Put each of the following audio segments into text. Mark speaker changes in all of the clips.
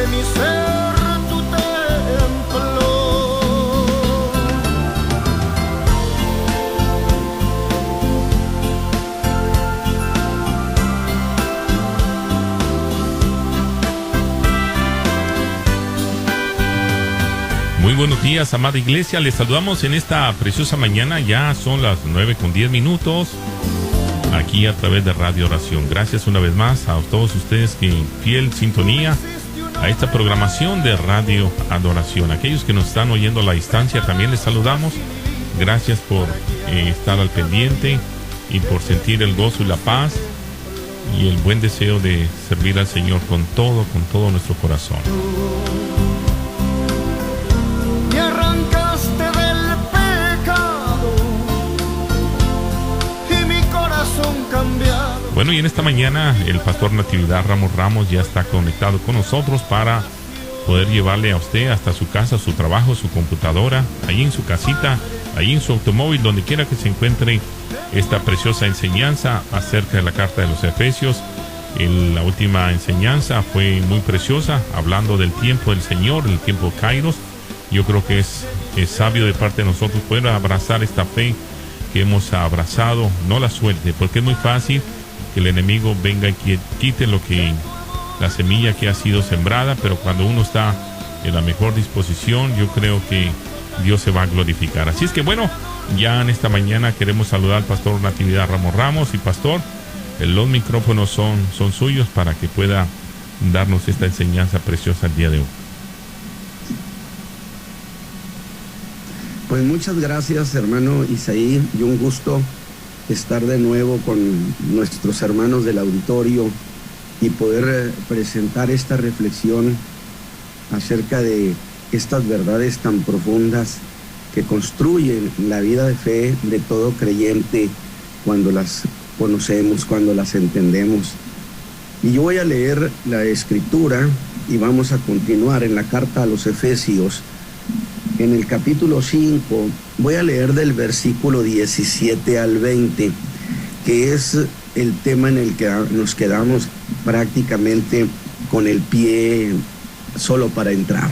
Speaker 1: de mi ser tu templo.
Speaker 2: Muy buenos días, amada iglesia. Les saludamos en esta preciosa mañana. Ya son las 9:10 aquí a través de Radio Oración. Gracias una vez más a todos ustedes que en fiel sintonía a esta programación de Radio Adoración. Aquellos que nos están oyendo a la distancia también les saludamos. Gracias por estar al pendiente y por sentir el gozo y la paz y el buen deseo de servir al Señor con todo nuestro corazón. Bueno, y en esta mañana el pastor Natividad Ramos ya está conectado con nosotros para poder llevarle a usted hasta su casa, su trabajo, su computadora, ahí en su casita, ahí en su automóvil, donde quiera que se encuentre esta preciosa enseñanza acerca de la carta de los Efesios. La última enseñanza fue muy preciosa, hablando del tiempo del Señor, el tiempo Kairos. Yo creo que es sabio de parte de nosotros poder abrazar esta fe que hemos abrazado, no la suelte, porque es muy fácil que el enemigo venga y quite la semilla que ha sido sembrada, pero cuando uno está en la mejor disposición, yo creo que Dios se va a glorificar. Así es que bueno, ya en esta mañana queremos saludar al pastor Natividad Ramos y pastor, los micrófonos son suyos para que pueda darnos esta enseñanza preciosa el día de hoy.
Speaker 3: Pues muchas gracias, hermano Isaí, y un gusto estar de nuevo con nuestros hermanos del auditorio y poder presentar esta reflexión acerca de estas verdades tan profundas que construyen la vida de fe de todo creyente cuando las conocemos, cuando las entendemos. Y yo voy a leer la escritura y vamos a continuar en la carta a los Efesios. En el capítulo 5, voy a leer del versículo 17 al 20, que es el tema en el que nos quedamos prácticamente con el pie solo para entrar.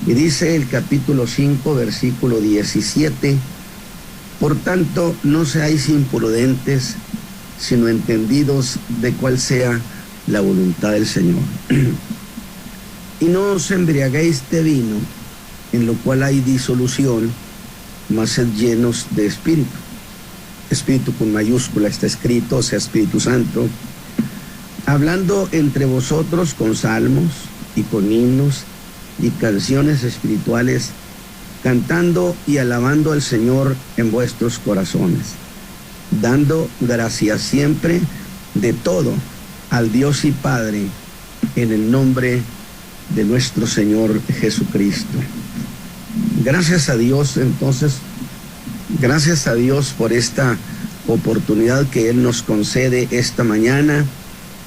Speaker 3: Y dice el capítulo 5, versículo 17, por tanto, no seáis imprudentes, sino entendidos de cuál sea la voluntad del Señor. Y no os embriaguéis de vino, en lo cual hay disolución, mas sed llenos de espíritu. Espíritu con mayúscula está escrito, o sea, Espíritu Santo, hablando entre vosotros con salmos y con himnos y canciones espirituales, cantando y alabando al Señor en vuestros corazones, dando gracias siempre de todo al Dios y Padre, en el nombre de nuestro Señor Jesucristo. Gracias a Dios, entonces, gracias a Dios por esta oportunidad que Él nos concede esta mañana,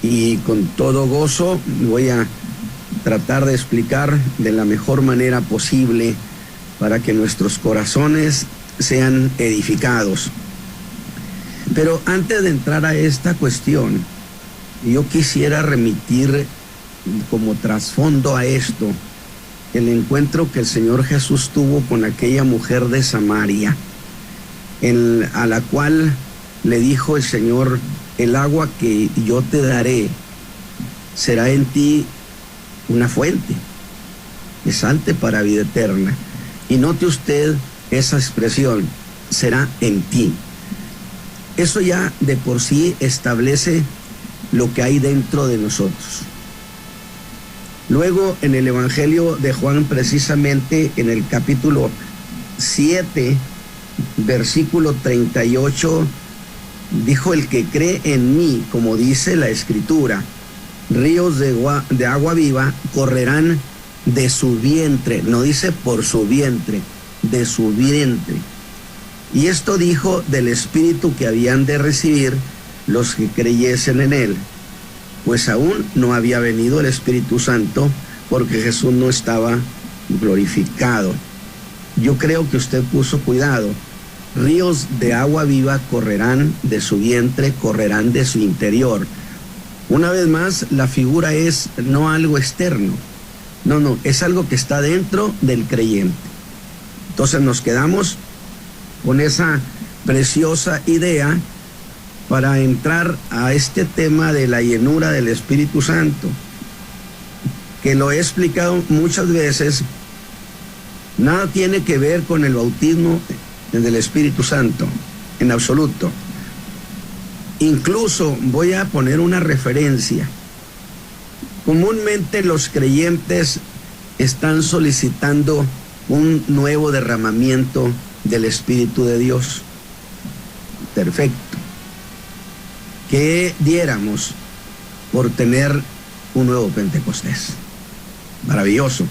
Speaker 3: y con todo gozo voy a tratar de explicar de la mejor manera posible para que nuestros corazones sean edificados. Pero antes de entrar a esta cuestión, yo quisiera remitir como trasfondo a esto el encuentro que el Señor Jesús tuvo con aquella mujer de Samaria, a la cual le dijo el Señor: el agua que yo te daré será en ti una fuente que salte para vida eterna. Y note usted esa expresión, será en ti. Eso ya de por sí establece lo que hay dentro de nosotros. Luego, en el Evangelio de Juan, precisamente en el capítulo 7, versículo 38, dijo: el que cree en mí, como dice la Escritura, ríos de agua viva correrán de su vientre. No dice por su vientre, de su vientre. Y esto dijo del Espíritu que habían de recibir los que creyesen en él, pues aún no había venido el Espíritu Santo, porque Jesús no estaba glorificado. Yo creo que usted puso cuidado. Ríos de agua viva correrán de su vientre, correrán de su interior. Una vez más, la figura es no algo externo, No, es algo que está dentro del creyente. Entonces nos quedamos con esa preciosa idea para entrar a este tema de la llenura del Espíritu Santo, que lo he explicado muchas veces. Nada tiene que ver con el bautismo del Espíritu Santo, en absoluto. Incluso voy a poner una referencia. Comúnmente los creyentes están solicitando un nuevo derramamiento del Espíritu de Dios. Perfecto. ¿Qué diéramos por tener un nuevo Pentecostés? Maravilloso.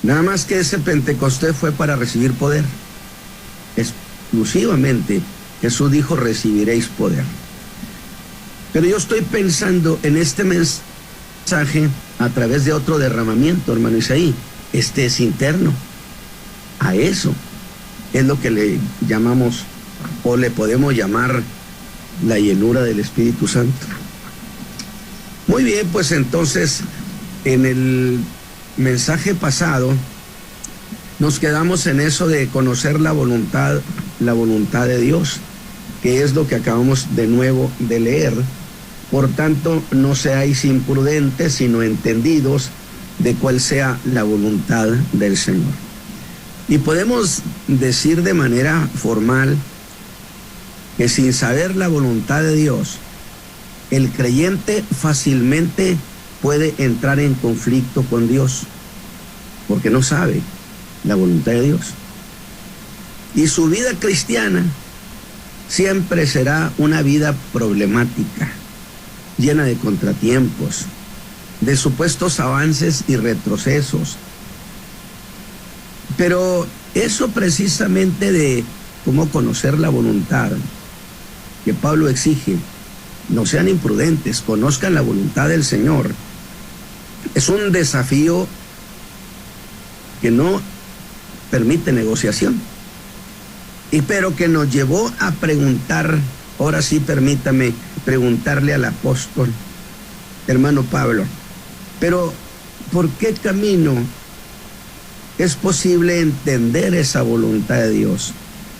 Speaker 3: Nada más que ese Pentecostés fue para recibir poder. Exclusivamente Jesús dijo: recibiréis poder. Pero yo estoy pensando en este mensaje a través de otro derramamiento, hermano Isaí. Este es interno. A eso es lo que le llamamos, o le podemos llamar, la llenura del Espíritu Santo. Muy bien, pues entonces en el mensaje pasado nos quedamos en eso de conocer la voluntad de Dios, que es lo que acabamos de nuevo de leer. Por tanto, no seáis imprudentes, sino entendidos de cuál sea la voluntad del Señor. Y podemos decir de manera formal que sin saber la voluntad de Dios, el creyente fácilmente puede entrar en conflicto con Dios, porque no sabe la voluntad de Dios. Y su vida cristiana siempre será una vida problemática, llena de contratiempos, de supuestos avances y retrocesos. Pero eso precisamente de cómo conocer la voluntad que Pablo exige, no sean imprudentes, conozcan la voluntad del Señor, es un desafío que no permite negociación, pero que nos llevó a preguntar. Ahora sí, permítame preguntarle al apóstol, hermano Pablo, pero ¿por qué camino es posible entender esa voluntad de Dios?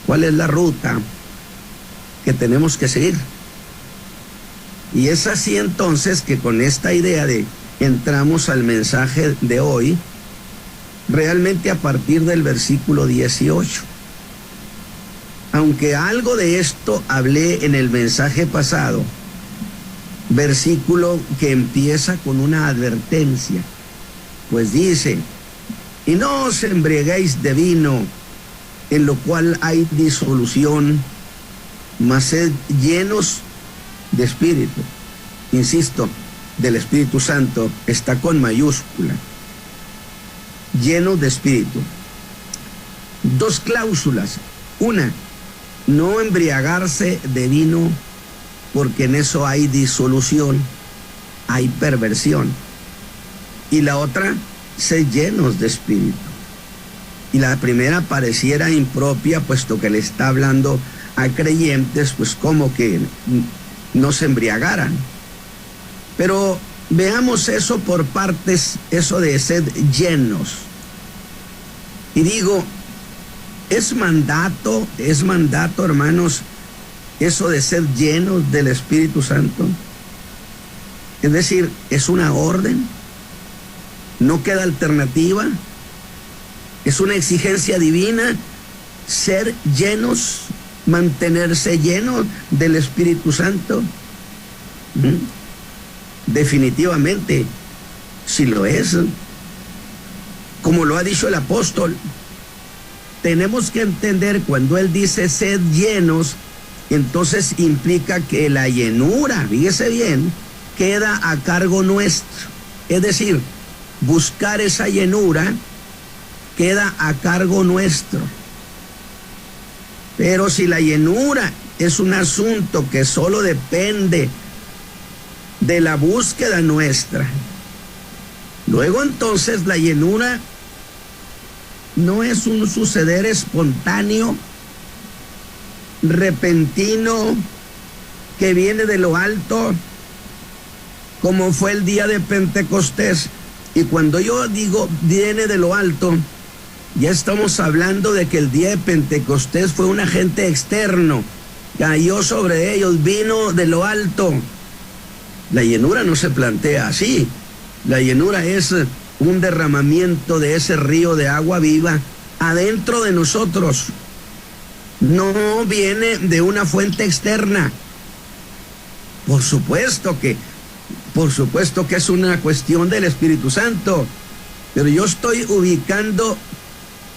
Speaker 3: ¿Cuál es la ruta que tenemos que seguir? Y es así entonces que con esta idea de entramos al mensaje de hoy, realmente a partir del versículo 18. Aunque algo de esto hablé en el mensaje pasado, versículo que empieza con una advertencia, pues dice: y no os embriaguéis de vino, en lo cual hay disolución, mas sed llenos de Espíritu. Insisto, del Espíritu Santo, está con mayúscula. Llenos de Espíritu. Dos cláusulas. Una, no embriagarse de vino, porque en eso hay disolución, hay perversión. Y la otra, ser llenos de Espíritu. Y la primera pareciera impropia, puesto que le está hablando a creyentes, pues como que no se embriagaran. Pero veamos eso por partes, eso de ser llenos. Y digo, es mandato, hermanos, eso de ser llenos del Espíritu Santo. Es decir, es una orden, no queda alternativa, es una exigencia divina, ser llenos, mantenerse llenos del Espíritu Santo. Definitivamente, si lo es, como lo ha dicho el apóstol, tenemos que entender cuando él dice sed llenos, entonces implica que la llenura, fíjese bien, queda a cargo nuestro. Es decir, buscar esa llenura queda a cargo nuestro. Pero si la llenura es un asunto que solo depende de la búsqueda nuestra, luego entonces la llenura no es un suceder espontáneo, repentino, que viene de lo alto, como fue el día de Pentecostés, Y cuando yo digo viene de lo alto, ya estamos hablando de que el día de Pentecostés fue un agente externo, cayó sobre ellos, vino de lo alto. La llenura no se plantea así. La llenura es un derramamiento de ese río de agua viva adentro de nosotros. No viene de una fuente externa. Por supuesto que es una cuestión del Espíritu Santo, pero yo estoy ubicando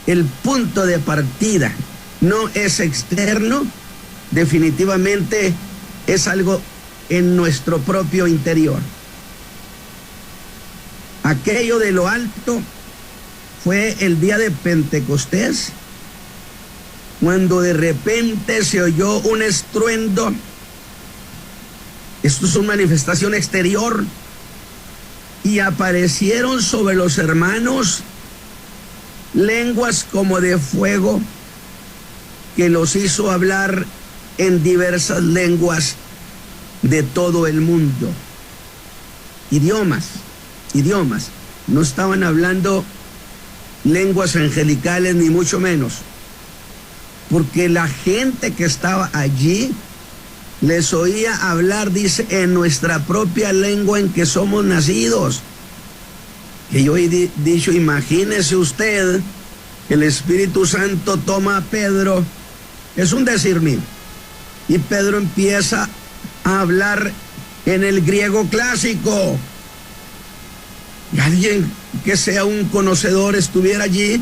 Speaker 3: el punto de partida. No es externo, definitivamente es algo en nuestro propio interior. Aquello de lo alto fue el día de Pentecostés, cuando de repente se oyó un estruendo. Esto es una manifestación exterior, y aparecieron sobre los hermanos lenguas como de fuego, que los hizo hablar en diversas lenguas de todo el mundo. Idiomas. No estaban hablando lenguas angelicales, ni mucho menos, porque la gente que estaba allí les oía hablar, dice, en nuestra propia lengua en que somos nacidos. Que yo he dicho, imagínese usted que el Espíritu Santo toma a Pedro, es un decir mío, y Pedro empieza a hablar en el griego clásico. Y alguien que sea un conocedor estuviera allí,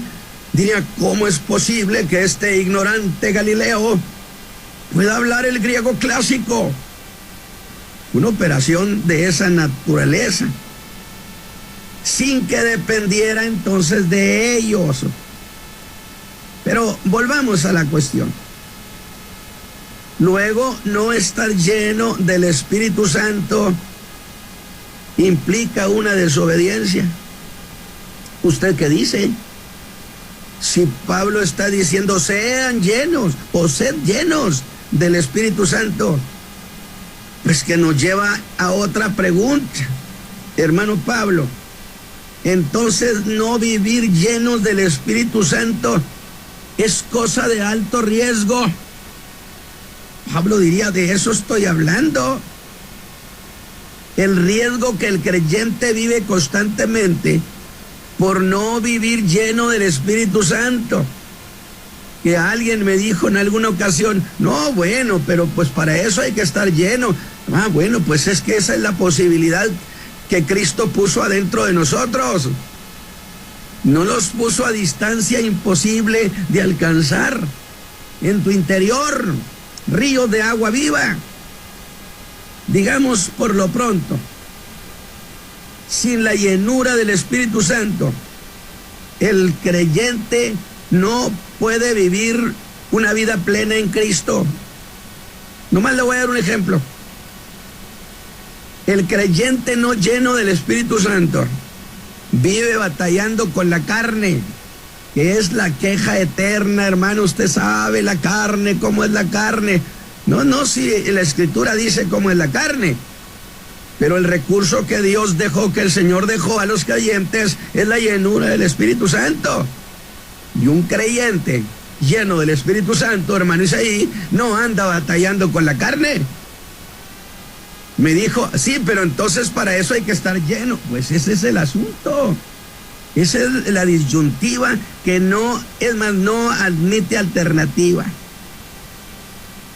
Speaker 3: diría, ¿cómo es posible que este ignorante Galileo pueda hablar el griego clásico? Una operación de esa naturaleza, sin que dependiera entonces de ellos. Pero volvamos a la cuestión. Luego, no estar lleno del Espíritu Santo implica una desobediencia. ¿Usted qué dice? Si Pablo está diciendo sean llenos o sed llenos del Espíritu Santo, pues que nos lleva a otra pregunta, hermano Pablo. Entonces, no vivir llenos del Espíritu Santo es cosa de alto riesgo. Pablo diría, de eso estoy hablando. El riesgo que el creyente vive constantemente por no vivir lleno del Espíritu Santo. Que alguien me dijo en alguna ocasión, no, bueno, pero pues para eso hay que estar lleno. Bueno, pues es que esa es la posibilidad que Cristo puso adentro de nosotros. No los puso a distancia imposible de alcanzar. En tu interior, ríos de agua viva. Digamos por lo pronto, sin la llenura del Espíritu Santo, el creyente no puede vivir una vida plena en Cristo. Nomás le voy a dar un ejemplo. El creyente no lleno del Espíritu Santo vive batallando con la carne, que es la queja eterna, hermano. Usted sabe la carne, cómo es la carne. No, si la Escritura dice cómo es la carne, pero el recurso que Dios dejó, que el Señor dejó a los creyentes, es la llenura del Espíritu Santo. Y un creyente lleno del Espíritu Santo, hermano Isaí, no anda batallando con la carne. Me dijo, sí, pero entonces para eso hay que estar lleno. Pues ese es el asunto. Esa es la disyuntiva que no admite alternativa.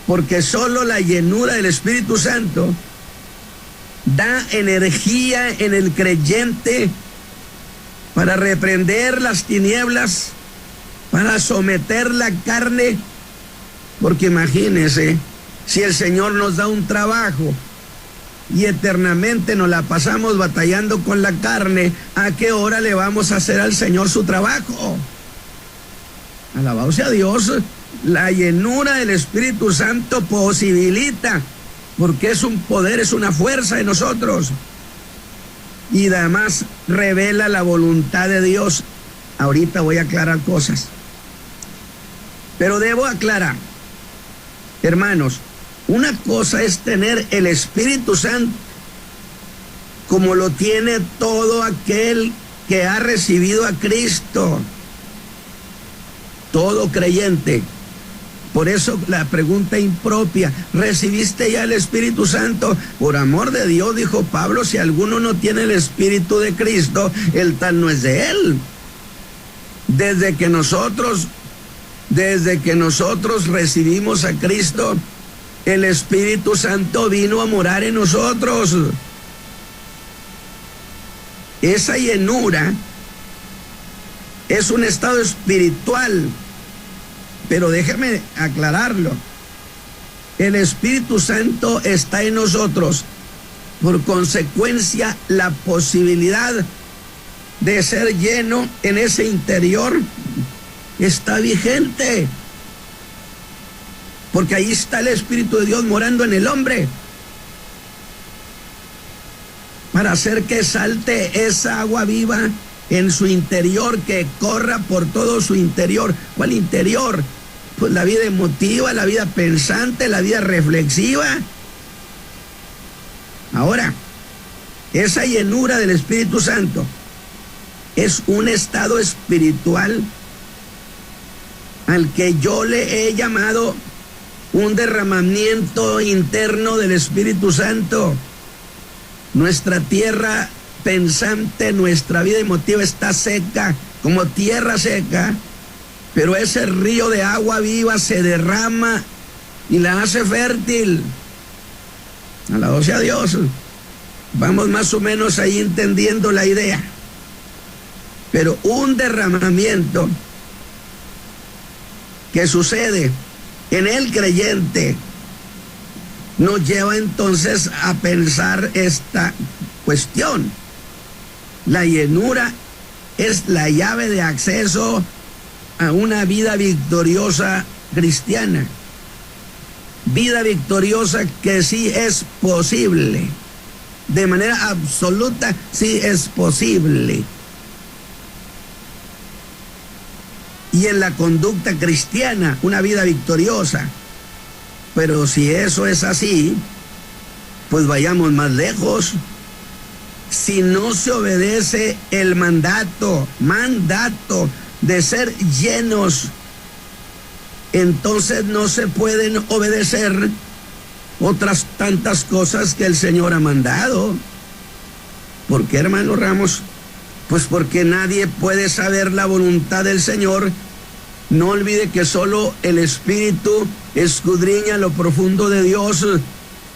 Speaker 3: Porque solo la llenura del Espíritu Santo da energía en el creyente para reprender las tinieblas, para someter la carne. Porque imagínense, si el Señor nos da un trabajo y eternamente nos la pasamos batallando con la carne, ¿a qué hora le vamos a hacer al Señor su trabajo? Alabado sea Dios. La llenura del Espíritu Santo posibilita, porque es un poder, es una fuerza en nosotros, y además revela la voluntad de Dios. Ahorita voy a aclarar cosas, pero debo aclarar, hermanos, una cosa es tener el Espíritu Santo como lo tiene todo aquel que ha recibido a Cristo. Todo creyente. Por eso la pregunta impropia, ¿recibiste ya el Espíritu Santo? Por amor de Dios, dijo Pablo, si alguno no tiene el Espíritu de Cristo, el tal no es de él. Desde que nosotros recibimos a Cristo, el Espíritu Santo vino a morar en nosotros. Esa llenura es un estado espiritual. Pero déjame aclararlo. El Espíritu Santo está en nosotros. Por consecuencia, la posibilidad de ser lleno en ese interior está vigente. Porque ahí está el Espíritu de Dios morando en el hombre. Para hacer que salte esa agua viva en su interior, que corra por todo su interior. ¿Cuál interior? Pues la vida emotiva, la vida pensante, la vida reflexiva. Ahora, esa llenura del Espíritu Santo es un estado espiritual al que yo le he llamado un derramamiento interno del Espíritu Santo. Nuestra tierra pensante, nuestra vida emotiva está seca, como tierra seca, pero ese río de agua viva se derrama y la hace fértil. Alabado sea Dios. Vamos más o menos ahí entendiendo la idea. Pero un derramamiento que sucede en el creyente nos lleva entonces a pensar esta cuestión. La llenura es la llave de acceso a una vida victoriosa cristiana. Vida victoriosa que sí es posible. De manera absoluta, sí es posible. Y en la conducta cristiana, una vida victoriosa. Pero si eso es así, pues vayamos más lejos. Si no se obedece el mandato de ser llenos, entonces no se pueden obedecer otras tantas cosas que el Señor ha mandado. ¿Por qué, hermano Ramos? Pues porque nadie puede saber la voluntad del Señor. No olvide que solo el Espíritu escudriña lo profundo de Dios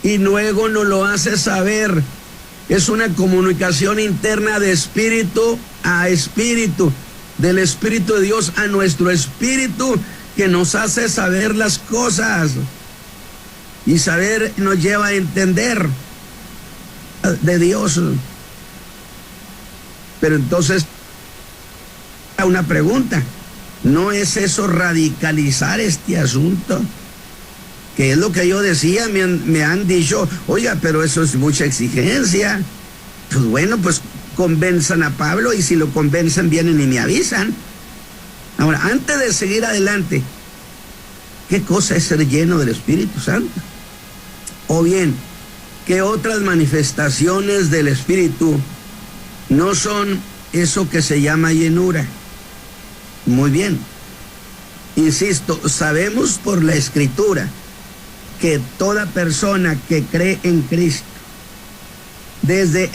Speaker 3: y luego nos lo hace saber. Es una comunicación interna de espíritu a espíritu, del Espíritu de Dios a nuestro espíritu, que nos hace saber las cosas. Y saber nos lleva a entender de Dios. Pero entonces, una pregunta, ¿no es eso radicalizar este asunto? Que es lo que yo decía, me han dicho, oiga, pero eso es mucha exigencia. Pues bueno, pues convenzan a Pablo, y si lo convencen vienen y me avisan. Ahora, antes de seguir adelante, ¿qué cosa es ser lleno del Espíritu Santo? O bien, ¿qué otras manifestaciones del Espíritu no son eso que se llama llenura? Muy bien. Insisto, sabemos por la Escritura que toda persona que cree en Cristo, desde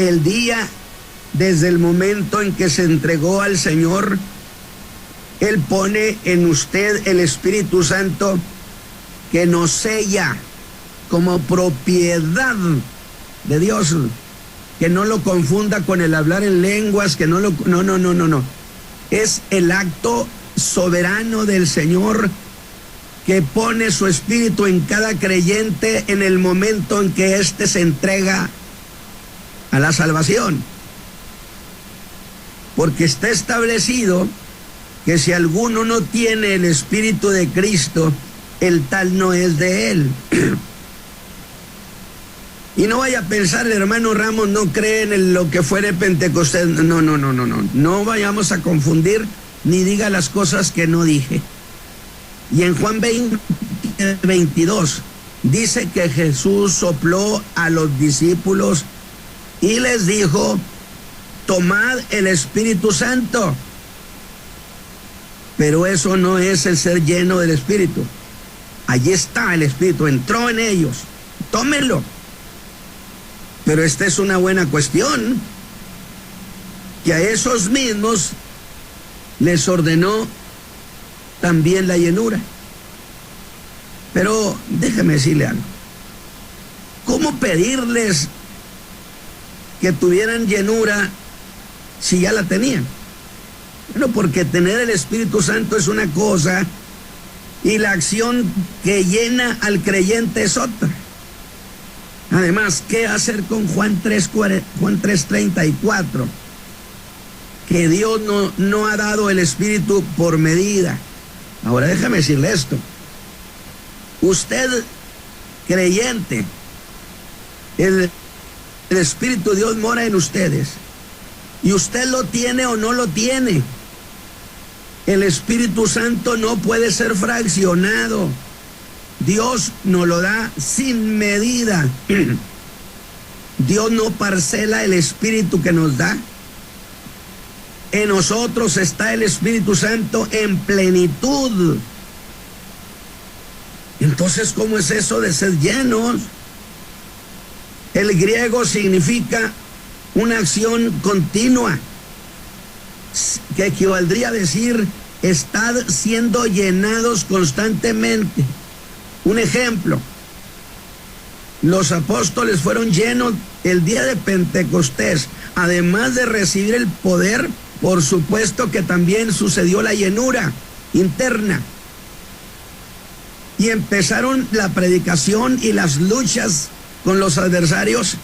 Speaker 3: el momento en que se entregó al Señor, Él pone en usted el Espíritu Santo que nos sella como propiedad de Dios. Que no lo confunda con el hablar en lenguas, que no. Es el acto soberano del Señor que pone su Espíritu en cada creyente en el momento en que éste se entrega a la salvación. Porque está establecido que si alguno no tiene el Espíritu de Cristo, el tal no es de él. Y no vaya a pensar, el hermano Ramos no cree en lo que fuere Pentecostés. No. No vayamos a confundir, ni diga las cosas que no dije. Y en Juan 20:22 dice que Jesús sopló a los discípulos y les dijo: tomad el Espíritu Santo. Pero eso no es el ser lleno del Espíritu. Allí está el Espíritu, entró en ellos. Tómenlo. Pero esta es una buena cuestión, que a esos mismos les ordenó también la llenura. Pero déjeme decirle algo. ¿Cómo pedirles que tuvieran llenura si ya la tenían? Bueno, porque tener el Espíritu Santo es una cosa y la acción que llena al creyente es otra. Además, ¿qué hacer con Juan 3:34? Que Dios no ha dado el Espíritu por medida. Ahora déjame decirle esto. Usted, creyente, el Espíritu de Dios mora en ustedes. Y usted lo tiene o no lo tiene. El Espíritu Santo no puede ser fraccionado. Dios nos lo da sin medida. Dios no parcela el Espíritu que nos da. En nosotros está el Espíritu Santo en plenitud. Entonces, ¿cómo es eso de ser llenos? El griego significa una acción continua, que equivaldría a decir, estad siendo llenados constantemente. Un ejemplo, los apóstoles fueron llenos el día de Pentecostés. Además de recibir el poder, por supuesto que también sucedió la llenura interna. Y empezaron la predicación y las luchas con los adversarios.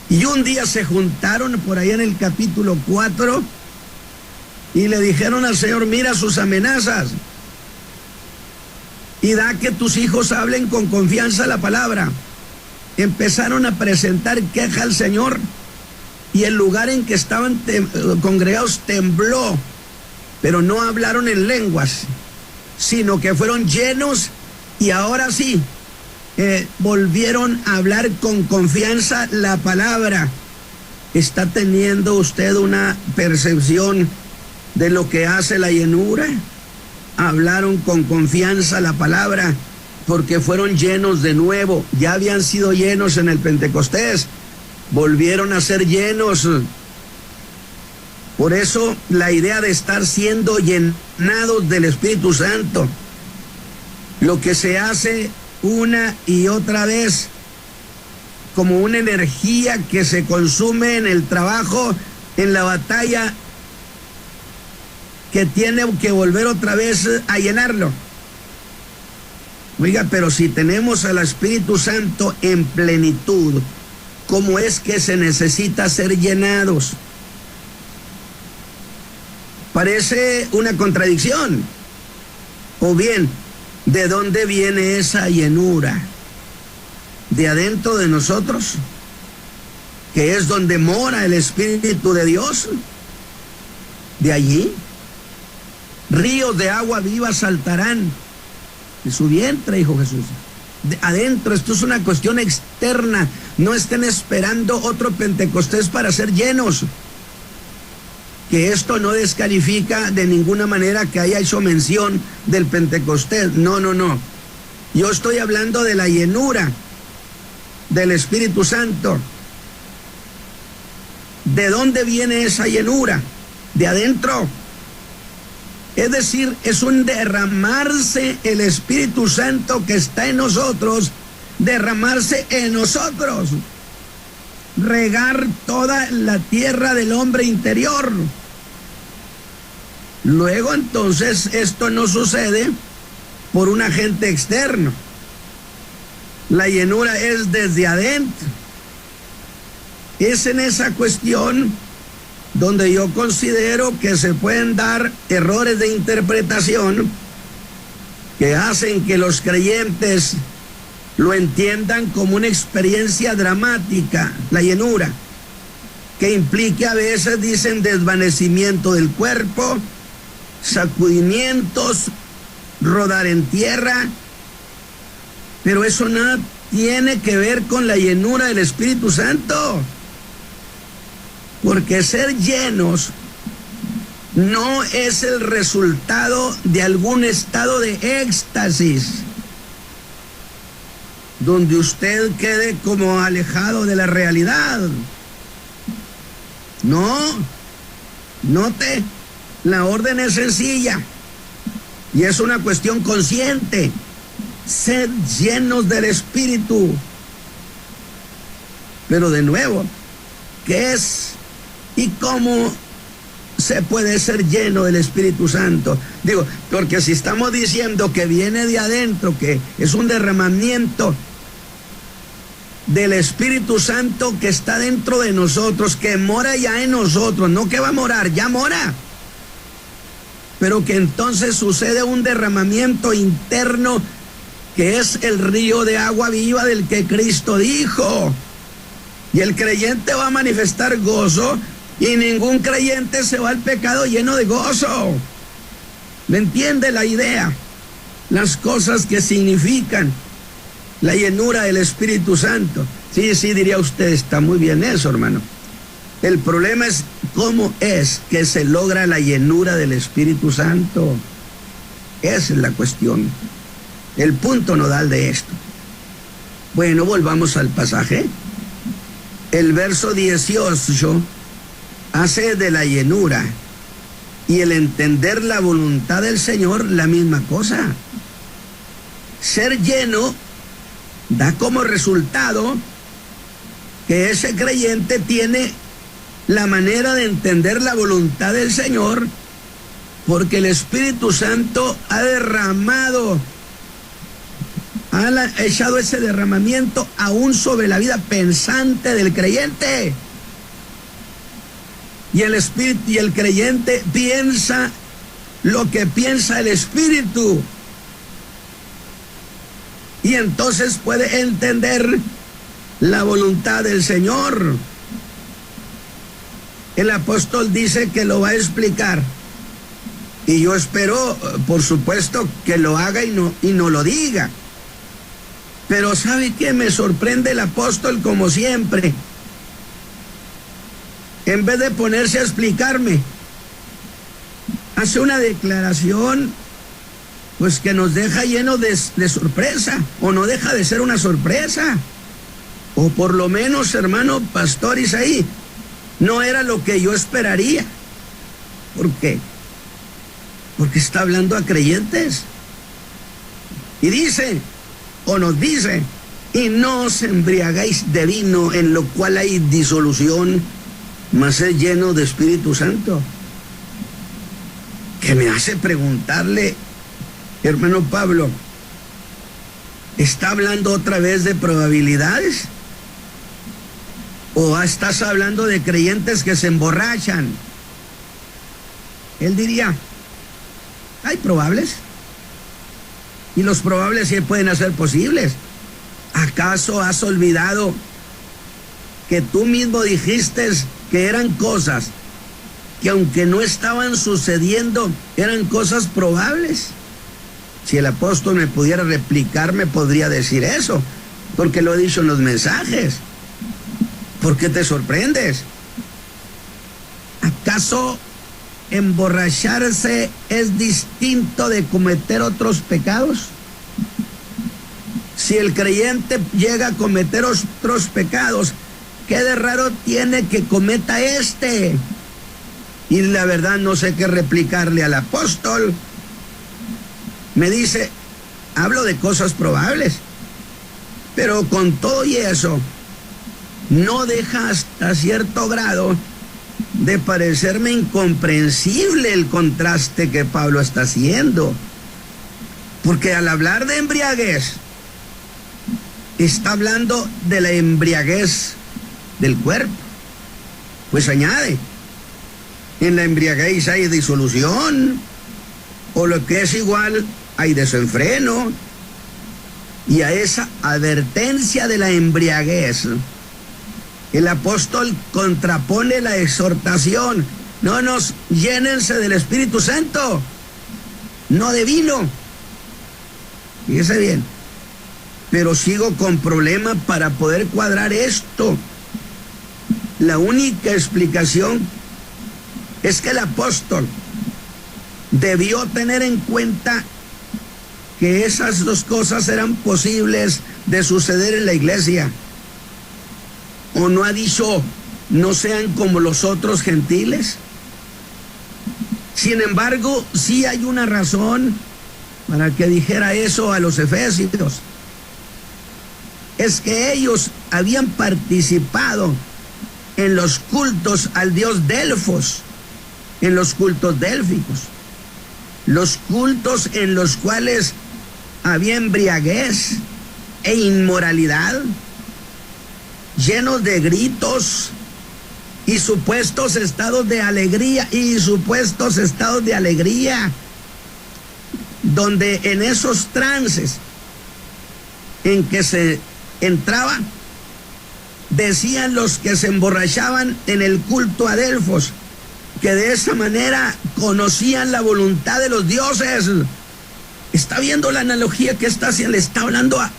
Speaker 3: Y un día se juntaron por ahí en el capítulo 4 y le dijeron al Señor, mira sus amenazas y da que tus hijos hablen con confianza la palabra. Empezaron a presentar queja al Señor y el lugar en que estaban congregados tembló, pero no hablaron en lenguas, sino que fueron llenos y ahora sí, volvieron a hablar con confianza la palabra. ¿Está teniendo usted una percepción de lo que hace la llenura? Hablaron con confianza la palabra porque fueron llenos de nuevo. Ya habían sido llenos en el Pentecostés, volvieron a ser llenos. Por eso la idea de estar siendo llenados del Espíritu Santo, lo que se hace una y otra vez, como una energía que se consume en el trabajo, en la batalla, que tiene que volver otra vez a llenarlo. Oiga, pero si tenemos al Espíritu Santo en plenitud, ¿cómo es que se necesita ser llenados? Parece una contradicción. O bien, ¿de dónde viene esa llenura? ¿De adentro de nosotros? ¿Que es donde mora el Espíritu de Dios? ¿De allí? Ríos de agua viva saltarán de su vientre, dijo Jesús. De adentro, esto es una cuestión externa. No estén esperando otro Pentecostés para ser llenos. Que esto no descalifica de ninguna manera que haya hecho mención del Pentecostés. No. Yo estoy hablando de la llenura del Espíritu Santo. ¿De dónde viene esa llenura? De adentro. Es decir, es un derramarse el Espíritu Santo que está en nosotros, derramarse en nosotros, regar toda la tierra del hombre interior. Luego entonces esto no sucede por un agente externo. La llenura es desde adentro. Es en esa cuestión donde yo considero que se pueden dar errores de interpretación que hacen que los creyentes lo entiendan como una experiencia dramática, la llenura, que implica a veces, dicen, desvanecimiento del cuerpo, sacudimientos, rodar en tierra, pero eso nada tiene que ver con la llenura del Espíritu Santo. Porque ser llenos no es el resultado de algún estado de éxtasis, donde usted quede como alejado de la realidad. No, note, la orden es sencilla y es una cuestión consciente. Sed llenos del Espíritu. Pero de nuevo, ¿qué es y cómo se puede ser lleno del Espíritu Santo? Digo, porque si estamos diciendo que viene de adentro, que es un derramamiento del Espíritu Santo que está dentro de nosotros, que mora ya en nosotros, no que va a morar, ya mora. Pero que entonces sucede un derramamiento interno que es el río de agua viva del que Cristo dijo. Y el creyente va a manifestar gozo, y ningún creyente se va al pecado lleno de gozo. ¿Me entiende la idea? Las cosas que significan la llenura del Espíritu Santo. Sí, diría usted, está muy bien eso, hermano. El problema es cómo es que se logra la llenura del Espíritu Santo. Esa es la cuestión, el punto nodal de esto. Bueno, volvamos al pasaje. El verso 18 hace de la llenura y el entender la voluntad del Señor la misma cosa. Ser lleno da como resultado que ese creyente tiene la manera de entender la voluntad del Señor, porque el Espíritu Santo ha derramado, ha echado ese derramamiento aún sobre la vida pensante del creyente. Y el Espíritu y el creyente piensa lo que piensa el Espíritu. Y entonces puede entender la voluntad del Señor. El apóstol dice que lo va a explicar. Y yo espero, por supuesto, que lo haga y no lo diga. Pero ¿sabe qué? Me sorprende el apóstol como siempre. En vez de ponerse a explicarme, hace una declaración pues que nos deja llenos de sorpresa, o no deja de ser una sorpresa. O por lo menos, hermano pastor Isaí, no era lo que yo esperaría. ¿Por qué? Porque está hablando a creyentes. Y dice, o nos dice, y no os embriagáis de vino en lo cual hay disolución, mas es lleno de Espíritu Santo. Que me hace preguntarle, hermano Pablo, ¿está hablando otra vez de probabilidades? ¿O estás hablando de creyentes que se emborrachan? Él diría, hay probables. Y los probables sí pueden ser posibles. ¿Acaso has olvidado que tú mismo dijiste que eran cosas que aunque no estaban sucediendo, eran cosas probables? Si el apóstol me pudiera replicar, me podría decir eso, porque lo he dicho en los mensajes. ¿Por qué te sorprendes? ¿Acaso emborracharse es distinto de cometer otros pecados? Si el creyente llega a cometer otros pecados, ¿qué de raro tiene que cometa este? Y la verdad no sé qué replicarle al apóstol. Me dice, hablo de cosas probables, pero con todo y eso, no deja hasta cierto grado de parecerme incomprensible el contraste que Pablo está haciendo. Porque al hablar de embriaguez, está hablando de la embriaguez del cuerpo. Pues añade, en la embriaguez hay disolución, o lo que es igual, hay desenfreno. Y a esa advertencia de la embriaguez, el apóstol contrapone la exhortación: no nos llénense del Espíritu Santo, no de vino. Fíjese bien, pero sigo con problema para poder cuadrar esto. La única explicación es que el apóstol debió tener en cuenta que esas dos cosas eran posibles de suceder en la iglesia. ¿O no ha dicho, no sean como los otros gentiles? Sin embargo, sí hay una razón para que dijera eso a los efesios. Es que ellos habían participado en los cultos al dios Delfos, en los cultos délficos, los cultos en los cuales había embriaguez e inmoralidad, llenos de gritos y supuestos estados de alegría, donde en esos trances en que se entraba, decían los que se emborrachaban en el culto a Delfos, que de esa manera conocían la voluntad de los dioses. ¿Está viendo la analogía que está haciendo? Le está hablando a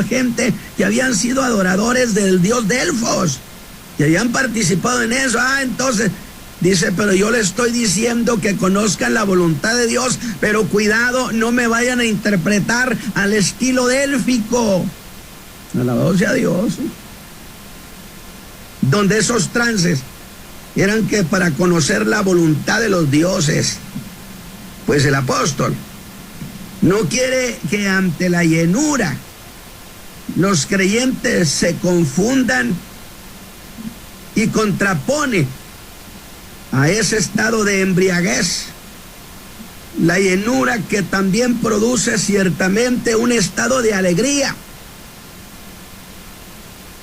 Speaker 3: gente que habían sido adoradores del dios Delfos, que habían participado en eso. Entonces dice, pero yo le estoy diciendo que conozcan la voluntad de Dios, pero cuidado, no me vayan a interpretar al estilo délfico. Alabado sea Dios. Donde esos trances eran que para conocer la voluntad de los dioses. Pues el apóstol no quiere que ante la llenura los creyentes se confundan y contrapone a ese estado de embriaguez la llenura que también produce ciertamente un estado de alegría.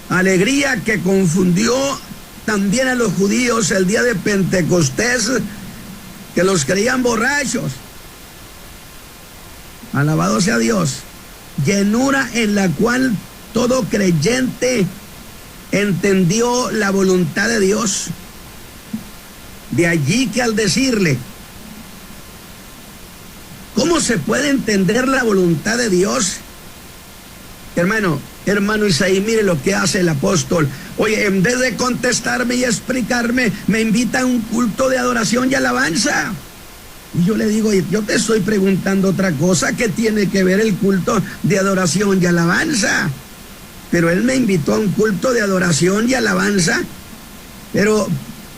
Speaker 3: Alegría que confundió también a los judíos el día de Pentecostés, que los creían borrachos. Alabado sea Dios. Llenura en la cual todo creyente entendió la voluntad de Dios. De allí que al decirle, ¿cómo se puede entender la voluntad de Dios? Hermano Isaí, mire lo que hace el apóstol. Oye, en vez de contestarme y explicarme, me invita a un culto de adoración y alabanza. Y yo le digo, yo te estoy preguntando otra cosa, ¿qué tiene que ver el culto de adoración y alabanza? Pero él me invitó a un culto de adoración y alabanza. Pero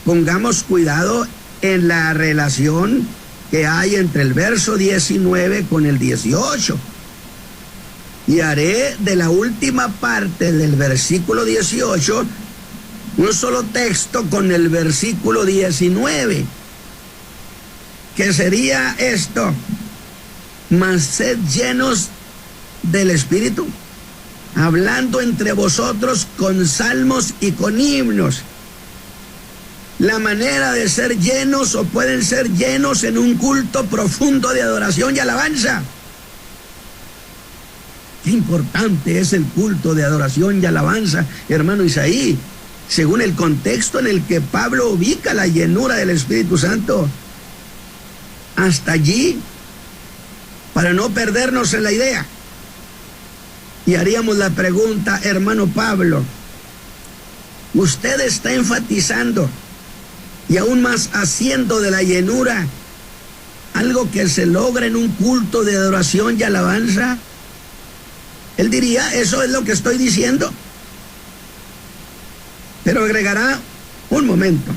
Speaker 3: pongamos cuidado en la relación que hay entre el verso 19 con el 18. Y haré de la última parte del versículo 18 un solo texto con el versículo 19, que sería esto: mas sed llenos del Espíritu, hablando entre vosotros con salmos y con himnos. La manera de ser llenos, o pueden ser llenos en un culto profundo de adoración y alabanza. Qué importante es el culto de adoración y alabanza, hermano Isaí, según el contexto en el que Pablo ubica la llenura del Espíritu Santo. Hasta allí, para no perdernos en la idea. Y haríamos la pregunta, hermano Pablo, usted está enfatizando y aún más haciendo de la llenura algo que se logra en un culto de adoración y alabanza. Él diría, eso es lo que estoy diciendo. Pero agregará, un momento,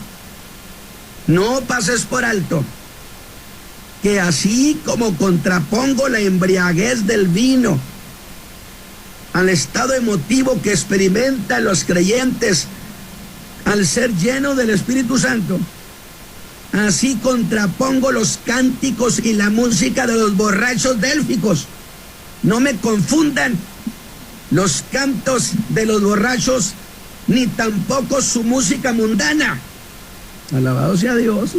Speaker 3: no pases por alto que así como contrapongo la embriaguez del vino al estado emotivo que experimentan los creyentes al ser llenos del Espíritu Santo, así contrapongo los cánticos y la música de los borrachos délficos. No me confundan los cantos de los borrachos, ni tampoco su música mundana. Alabado sea Dios.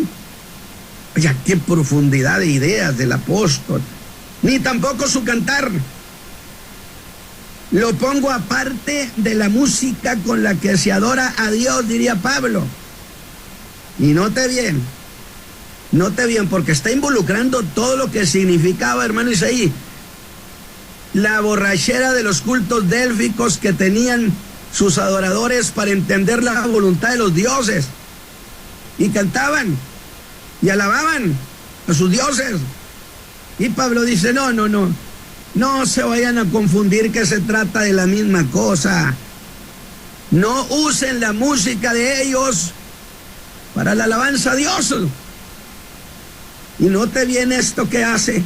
Speaker 3: Oye, qué profundidad de ideas del apóstol. Ni tampoco su cantar. Lo pongo aparte de la música con la que se adora a Dios, diría Pablo. Y note bien, porque está involucrando todo lo que significaba, hermano Isaí, la borrachera de los cultos délficos, que tenían sus adoradores para entender la voluntad de los dioses. Y cantaban y alababan a sus dioses. Y Pablo dice, no se vayan a confundir que se trata de la misma cosa. No usen la música de ellos para la alabanza a Dios. Y note bien esto que hace.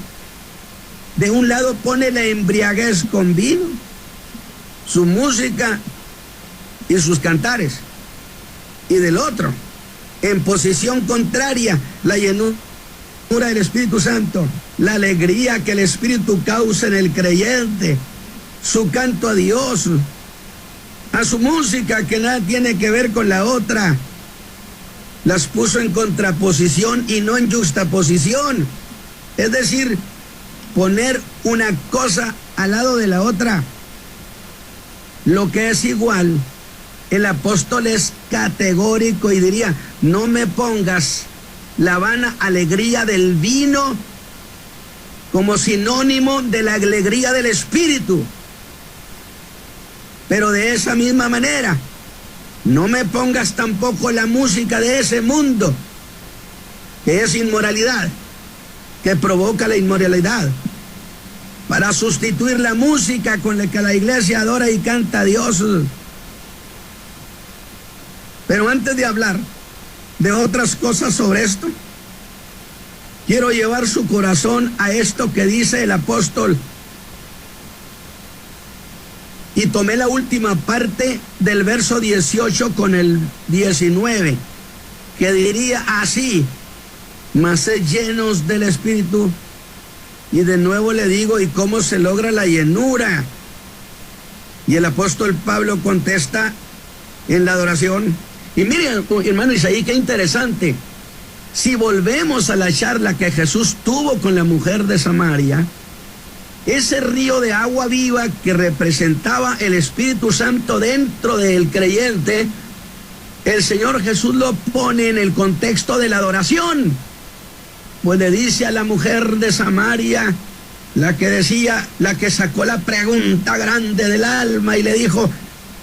Speaker 3: De un lado pone la embriaguez con vino, su música y sus cantares. Y del otro, en posición contraria, la llenura del Espíritu Santo, la alegría que el Espíritu causa en el creyente, su canto a Dios, a su música que nada tiene que ver con la otra. Las puso en contraposición y no en juxtaposición. Es decir, poner una cosa al lado de la otra. Lo que es igual, el apóstol es categórico y diría, no me pongas la vana alegría del vino como sinónimo de la alegría del Espíritu. Pero de esa misma manera, no me pongas tampoco la música de ese mundo, que es inmoralidad, que provoca la inmoralidad, para sustituir la música con la que la iglesia adora y canta a Dios. Pero antes de hablar de otras cosas sobre esto, quiero llevar su corazón a esto que dice el apóstol. Y tomé la última parte del verso 18 con el 19, que diría así, mas sed llenos del Espíritu. Y de nuevo le digo, ¿y cómo se logra la llenura? Y el apóstol Pablo contesta en la adoración. Y miren, hermano Isaí, qué interesante. Si volvemos a la charla que Jesús tuvo con la mujer de Samaria, ese río de agua viva que representaba el Espíritu Santo dentro del creyente, el Señor Jesús lo pone en el contexto de la adoración. Pues le dice a la mujer de Samaria, la que sacó la pregunta grande del alma y le dijo,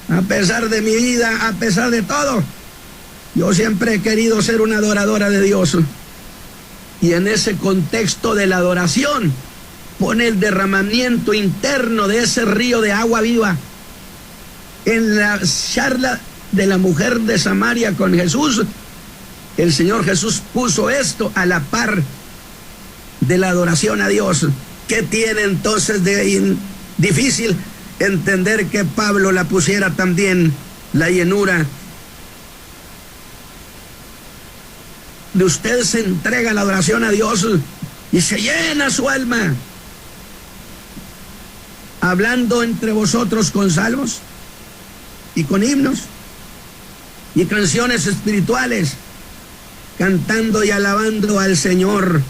Speaker 3: a pesar de mi vida, a pesar de todo, yo siempre he querido ser una adoradora de Dios. Y en ese contexto de la adoración, pone el derramamiento interno de ese río de agua viva. En la charla de la mujer de Samaria con Jesús, el Señor Jesús puso esto a la par de la adoración a Dios. ¿Qué tiene entonces de difícil entender que Pablo la pusiera también la llenura? De usted se entrega la adoración a Dios y se llena su alma, hablando entre vosotros con salmos y con himnos y canciones espirituales, cantando y alabando al Señor.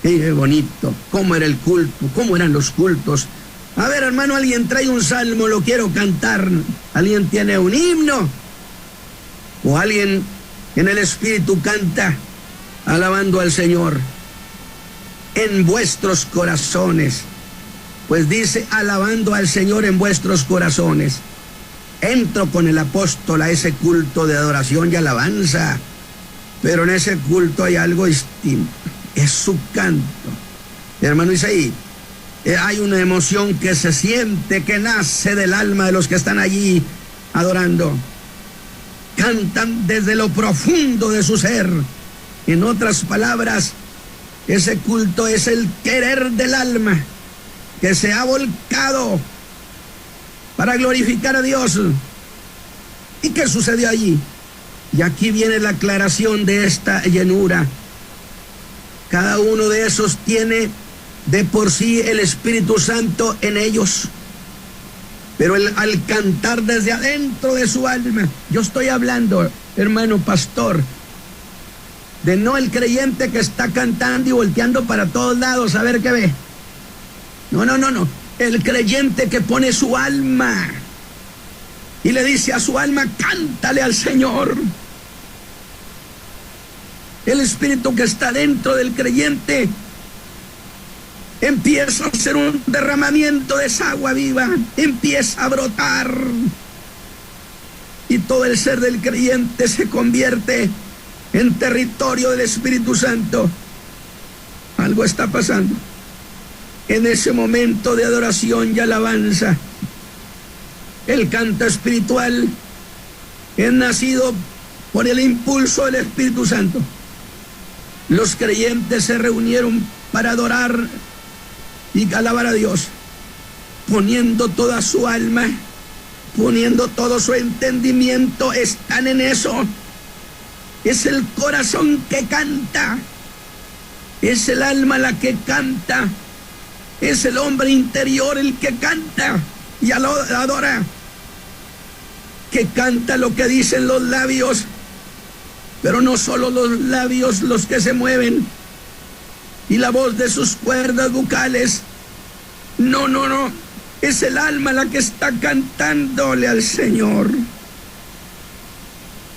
Speaker 3: Qué bonito, cómo era el culto, cómo eran los cultos. A ver, hermano, alguien trae un salmo, lo quiero cantar. Alguien tiene un himno, o alguien en el Espíritu canta alabando al Señor. En vuestros corazones, pues dice alabando al Señor en vuestros corazones. Entro con el apóstol a ese culto de adoración y alabanza, pero en ese culto hay algo distinto, es su canto. Hermano Isaí, hay una emoción que se siente, que nace del alma de los que están allí adorando. Cantan desde lo profundo de su ser. En otras palabras, ese culto es el querer del alma que se ha volcado para glorificar a Dios. ¿Y qué sucedió allí? Y aquí viene la aclaración de esta llenura. Cada uno de esos tiene de por sí el Espíritu Santo en ellos, pero al cantar desde adentro de su alma, yo estoy hablando, hermano pastor, de no el creyente que está cantando y volteando para todos lados a ver qué ve. No. El creyente que pone su alma y le dice a su alma, cántale al Señor. El espíritu que está dentro del creyente empieza a hacer un derramamiento de esa agua viva, empieza a brotar y todo el ser del creyente se convierte en territorio del Espíritu Santo. Algo está pasando. En ese momento de adoración y alabanza, el canto espiritual es nacido por el impulso del Espíritu Santo. Los creyentes se reunieron para adorar y alabar a Dios, poniendo toda su alma, poniendo todo su entendimiento. Están en eso. Es el corazón que canta, es el alma la que canta, es el hombre interior el que canta y adora, que canta lo que dicen los labios, pero no solo los labios los que se mueven y la voz de sus cuerdas vocales. No, es el alma la que está cantándole al Señor.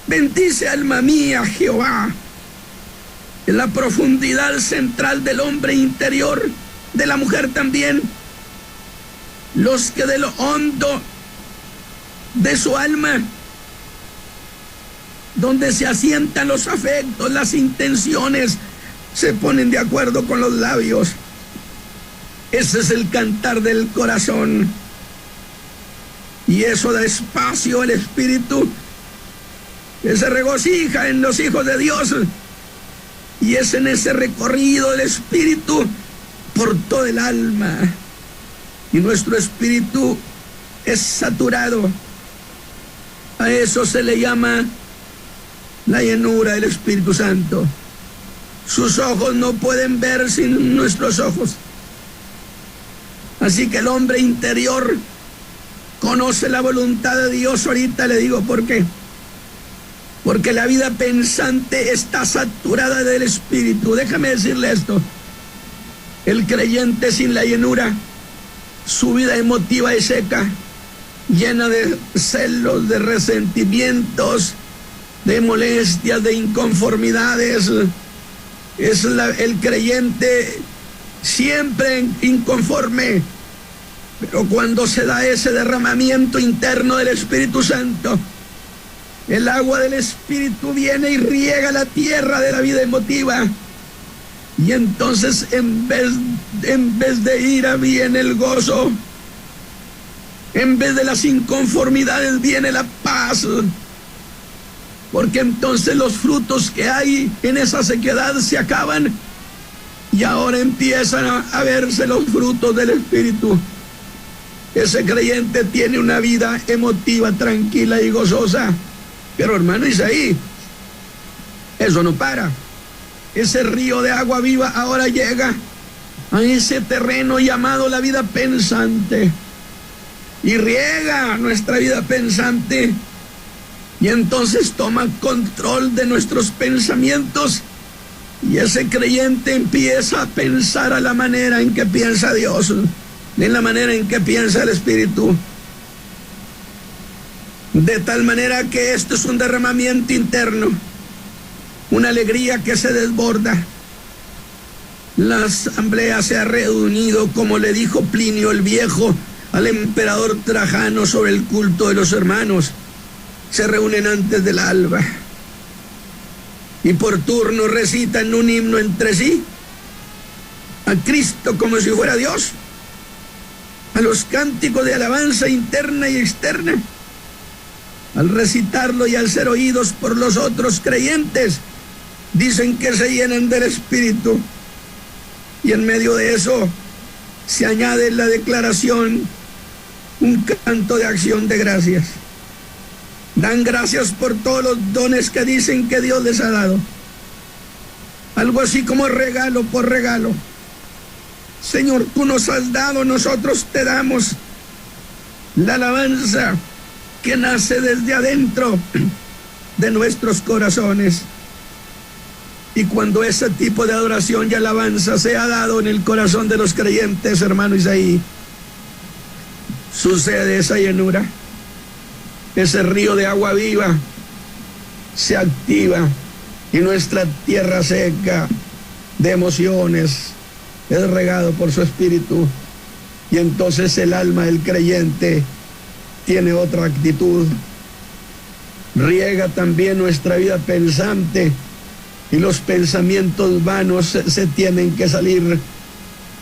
Speaker 3: Bendice, alma mía, Jehová. En la profundidad central del hombre interior, de la mujer también, los que de lo hondo de su alma, donde se asientan los afectos, las intenciones, se ponen de acuerdo con los labios. Ese es el cantar del corazón. Y eso da espacio al Espíritu, que se regocija en los hijos de Dios. Y es en ese recorrido del Espíritu por todo el alma. Y nuestro espíritu es saturado. A eso se le llama la llenura del Espíritu Santo. Sus ojos no pueden ver sin nuestros ojos. Así que el hombre interior conoce la voluntad de Dios. Ahorita le digo por qué. Porque la vida pensante está saturada del Espíritu. Déjame decirle esto. El creyente sin la llenura, su vida emotiva es seca, llena de celos, de resentimientos, de molestias, de inconformidades. Es el creyente siempre inconforme. Pero cuando se da ese derramamiento interno del Espíritu Santo, el agua del Espíritu viene y riega la tierra de la vida emotiva. Y entonces en vez de ira viene el gozo. En vez de las inconformidades viene la paz. Porque entonces los frutos que hay en esa sequedad se acaban. Y ahora empiezan a verse los frutos del Espíritu. Ese creyente tiene una vida emotiva, tranquila y gozosa. Pero hermano Isaí, eso no para. Ese río de agua viva ahora llega a ese terreno llamado la vida pensante. Y riega nuestra vida pensante. Y entonces toma control de nuestros pensamientos. Y ese creyente empieza a pensar a la manera en que piensa Dios, en la manera en que piensa el Espíritu. De tal manera que esto es un derramamiento interno, una alegría que se desborda. La asamblea se ha reunido, como le dijo Plinio el Viejo al emperador Trajano sobre el culto de los hermanos. Se reúnen antes del alba y por turno recitan un himno entre sí a Cristo como si fuera Dios, a los cánticos de alabanza interna y externa. Al recitarlo y al ser oídos por los otros creyentes, dicen que se llenan del Espíritu. Y en medio de eso se añade la declaración, un canto de acción de gracias. Dan gracias por todos los dones que dicen que Dios les ha dado. Algo así como regalo por regalo. Señor, tú nos has dado, nosotros te damos. La alabanza que nace desde adentro de nuestros corazones. Y cuando ese tipo de adoración y alabanza se ha dado en el corazón de los creyentes, hermano Isaí, sucede esa llenura. Ese río de agua viva se activa y nuestra tierra seca de emociones es regado por su Espíritu. Y entonces el alma del creyente tiene otra actitud. riega también nuestra vida pensante, y los pensamientos vanos se tienen que salir,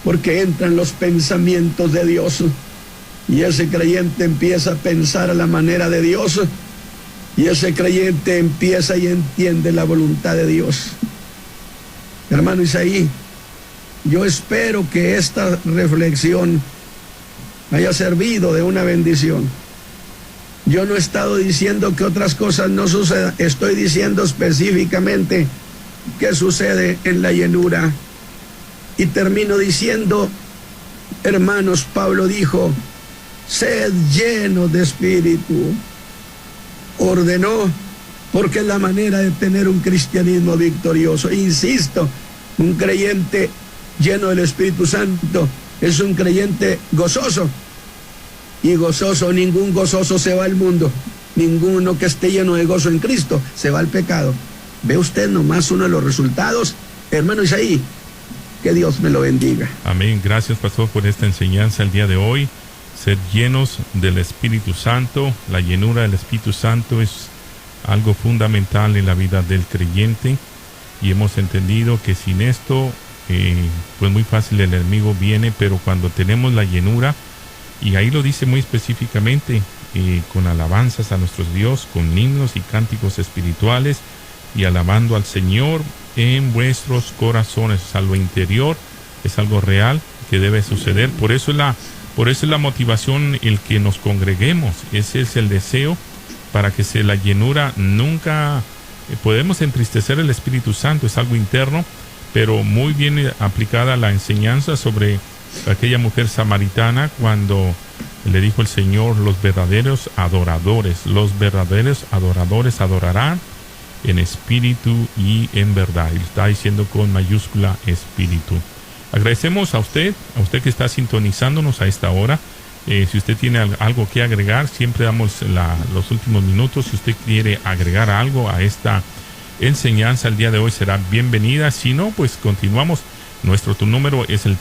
Speaker 3: porque entran los pensamientos de Dios, y ese creyente empieza a pensar a la manera de Dios, y ese creyente empieza y entiende la voluntad de Dios. Hermano Isaí, yo espero que esta reflexión haya servido de una bendición. Yo no he estado diciendo que otras cosas no sucedan, estoy diciendo específicamente qué sucede en la llenura. Y termino diciendo, hermanos, Pablo dijo, sed llenos de espíritu. Ordenó, porque es la manera de tener un cristianismo victorioso. Insisto, un creyente lleno del Espíritu Santo es un creyente gozoso. Y gozoso, ningún gozoso se va al mundo. Ninguno que esté lleno de gozo en Cristo se va al pecado. ¿Ve usted nomás uno de los resultados? Hermano Isaí, que Dios me lo bendiga.
Speaker 2: Amén. Gracias, pastor, por esta enseñanza el día de hoy. Ser llenos del Espíritu Santo. La llenura del Espíritu Santo es algo fundamental en la vida del creyente, y hemos entendido que sin esto, pues muy fácil el enemigo viene, pero cuando tenemos la llenura, y ahí lo dice muy específicamente, con alabanzas a nuestro Dios, con himnos y cánticos espirituales, y alabando al Señor en vuestros corazones. A lo interior es algo real que debe suceder. Por eso es la motivación el que nos congreguemos. Ese es el deseo, para que la llenura nunca podemos entristecer el Espíritu Santo. Es algo interno, pero muy bien aplicada la enseñanza sobre aquella mujer samaritana, cuando le dijo el Señor, los verdaderos adoradores adorarán en espíritu y en verdad. Y está diciendo con mayúscula espíritu. Agradecemos a usted que está sintonizándonos a esta hora. Si usted tiene algo que agregar, siempre damos los últimos minutos. Si usted quiere agregar algo a esta enseñanza el día de hoy, será bienvenida. Si no, pues continuamos. Nuestro número es el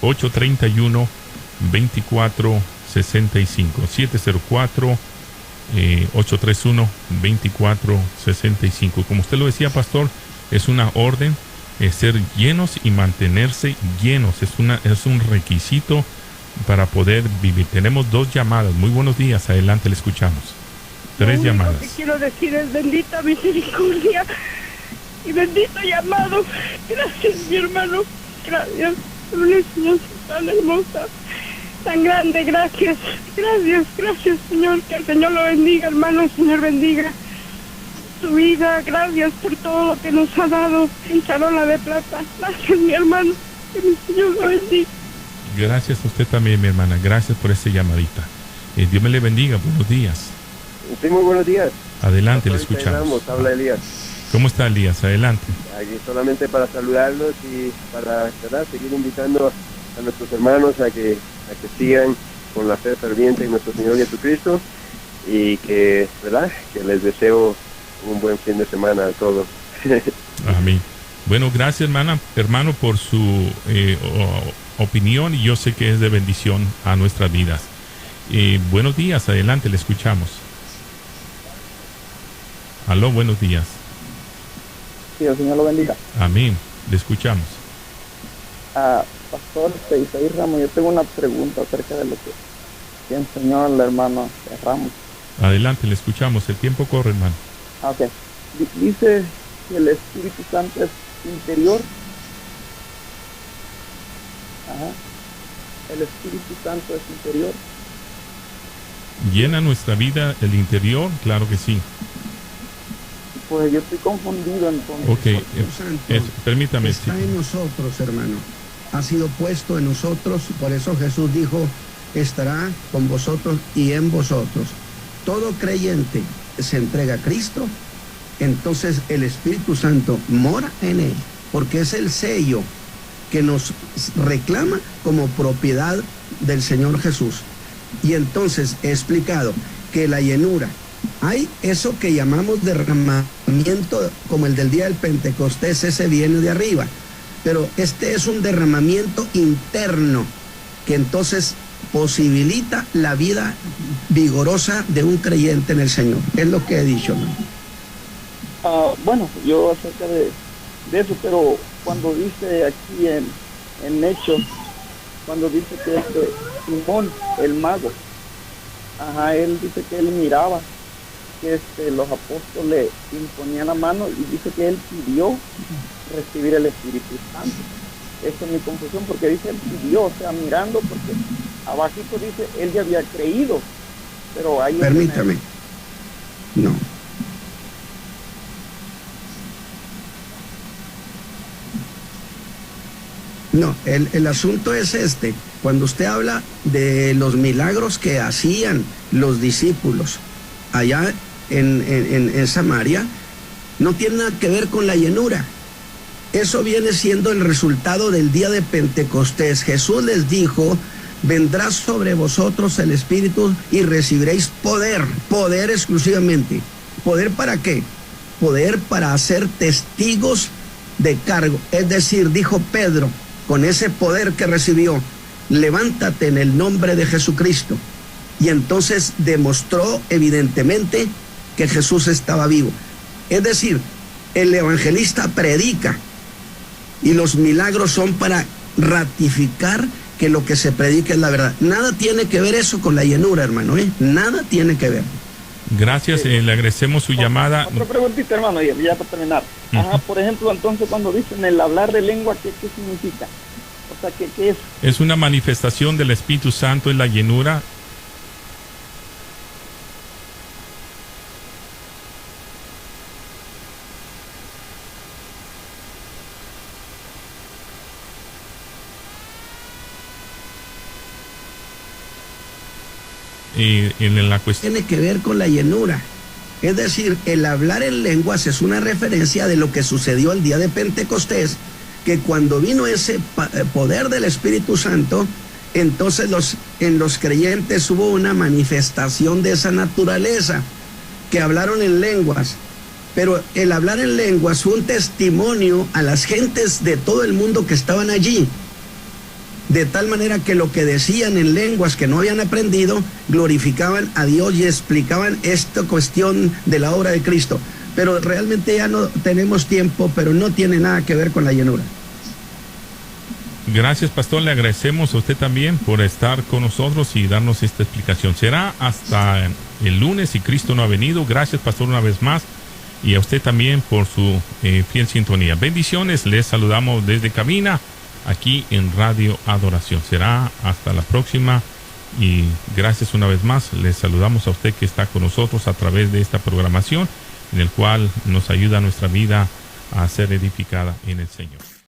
Speaker 2: 704-831-2465. 704-831-2465. Como usted lo decía, pastor, es una orden, ser llenos y mantenerse llenos. Es un requisito para poder vivir. Tenemos 2 llamadas. Muy buenos días. Adelante, le escuchamos. 3 llamadas.
Speaker 4: Lo que quiero decir es bendita misericordia y bendito llamado. Gracias, mi hermano. Gracias por una enseñanza tan hermosa, tan grande. Gracias, Señor. Que el Señor lo bendiga, hermano. El Señor bendiga su vida. Gracias por todo lo que nos ha dado en charola de plata. Gracias, mi hermano. Que mi Señor lo bendiga.
Speaker 2: Gracias a usted también, mi hermana. Gracias por esta llamadita. Dios me le bendiga. Buenos días.
Speaker 5: Sí, muy buenos días.
Speaker 2: Adelante, le escuchamos.
Speaker 5: Habla Elías.
Speaker 2: ¿Cómo está, Elías? Adelante.
Speaker 5: Aquí solamente para saludarlos y para, ¿verdad?, seguir invitando a nuestros hermanos a que sigan con la fe ferviente en nuestro Señor Jesucristo, y que, ¿verdad?, que les deseo un buen fin de semana a todos.
Speaker 2: Amén. Bueno, gracias, hermano, por su opinión, y yo sé que es de bendición a nuestras vidas. Buenos días, adelante, le escuchamos. Aló, buenos días.
Speaker 6: Sí, el Señor lo bendiga.
Speaker 2: Amén, le escuchamos.
Speaker 6: Pastor Isaí Ramos, yo tengo una pregunta acerca de lo que enseñó el hermano Ramos.
Speaker 2: Adelante, le escuchamos. El tiempo corre, hermano.
Speaker 6: Ok. Dice que el Espíritu Santo es interior. Ajá. El Espíritu Santo es interior.
Speaker 2: ¿Llena nuestra vida el interior? Claro que sí.
Speaker 6: Pues yo estoy confundido entonces.
Speaker 2: Ok, permítame.
Speaker 3: Está en nosotros, hermano. Ha sido puesto en nosotros. Por eso Jesús dijo, estará con vosotros y en vosotros. Todo creyente se entrega a Cristo, entonces el Espíritu Santo mora en él, porque es el sello que nos reclama como propiedad del Señor Jesús. Y entonces he explicado que la llenura, hay eso que llamamos derramamiento, como el del día del Pentecostés, ese viene de arriba, pero este es un derramamiento interno, que entonces posibilita la vida vigorosa de un creyente en el Señor. Es lo que he dicho, ¿no?
Speaker 6: Bueno, yo acerca de eso, pero cuando dice aquí en Hechos, cuando dice que Simón, el mago, él dice que él miraba que los apóstoles imponían la mano y dice que él pidió recibir el Espíritu Santo. Esa es mi confusión, porque dice él pidió, o sea, mirando, porque abajito dice él ya había creído, pero ahí...
Speaker 3: Permítame. No. No, el asunto es cuando usted habla de los milagros que hacían los discípulos allá en Samaria, no tiene nada que ver con la llenura. Eso viene siendo el resultado del día de Pentecostés. Jesús les dijo: vendrá sobre vosotros el Espíritu y recibiréis poder exclusivamente. ¿Poder para qué? Poder para hacer testigos de cargo. Es decir, dijo Pedro, con ese poder que recibió: levántate en el nombre de Jesucristo. Y entonces demostró evidentemente que Jesús estaba vivo. Es decir, el evangelista predica y los milagros son para ratificar que lo que se predica es la verdad. Nada tiene que ver eso con la llenura, hermano, Nada tiene que ver.
Speaker 2: Gracias, le agradecemos su llamada.
Speaker 6: Otra preguntita, hermano, ya para terminar. Por ejemplo, entonces cuando dicen el hablar de lengua, ¿qué significa? O sea, ¿qué es?
Speaker 2: Es una manifestación del Espíritu Santo, es la llenura. En la cuestión
Speaker 3: tiene que ver con la llenura. Es decir, el hablar en lenguas es una referencia de lo que sucedió el día de Pentecostés, que cuando vino ese poder del Espíritu Santo, entonces en los creyentes hubo una manifestación de esa naturaleza, que hablaron en lenguas. Pero el hablar en lenguas fue un testimonio a las gentes de todo el mundo que estaban allí, de tal manera que lo que decían en lenguas que no habían aprendido, glorificaban a Dios y explicaban esta cuestión de la obra de Cristo. Pero realmente ya no tenemos tiempo, pero no tiene nada que ver con la llenura.
Speaker 2: Gracias, pastor, le agradecemos a usted también por estar con nosotros y darnos esta explicación. Será hasta el lunes si Cristo no ha venido. Gracias, pastor, una vez más, y a usted también por su fiel sintonía. Bendiciones, les saludamos desde cabina aquí en Radio Adoración. Será hasta la próxima y gracias una vez más. Les saludamos a usted que está con nosotros a través de esta programación, en el cual nos ayuda nuestra vida a ser edificada en el Señor.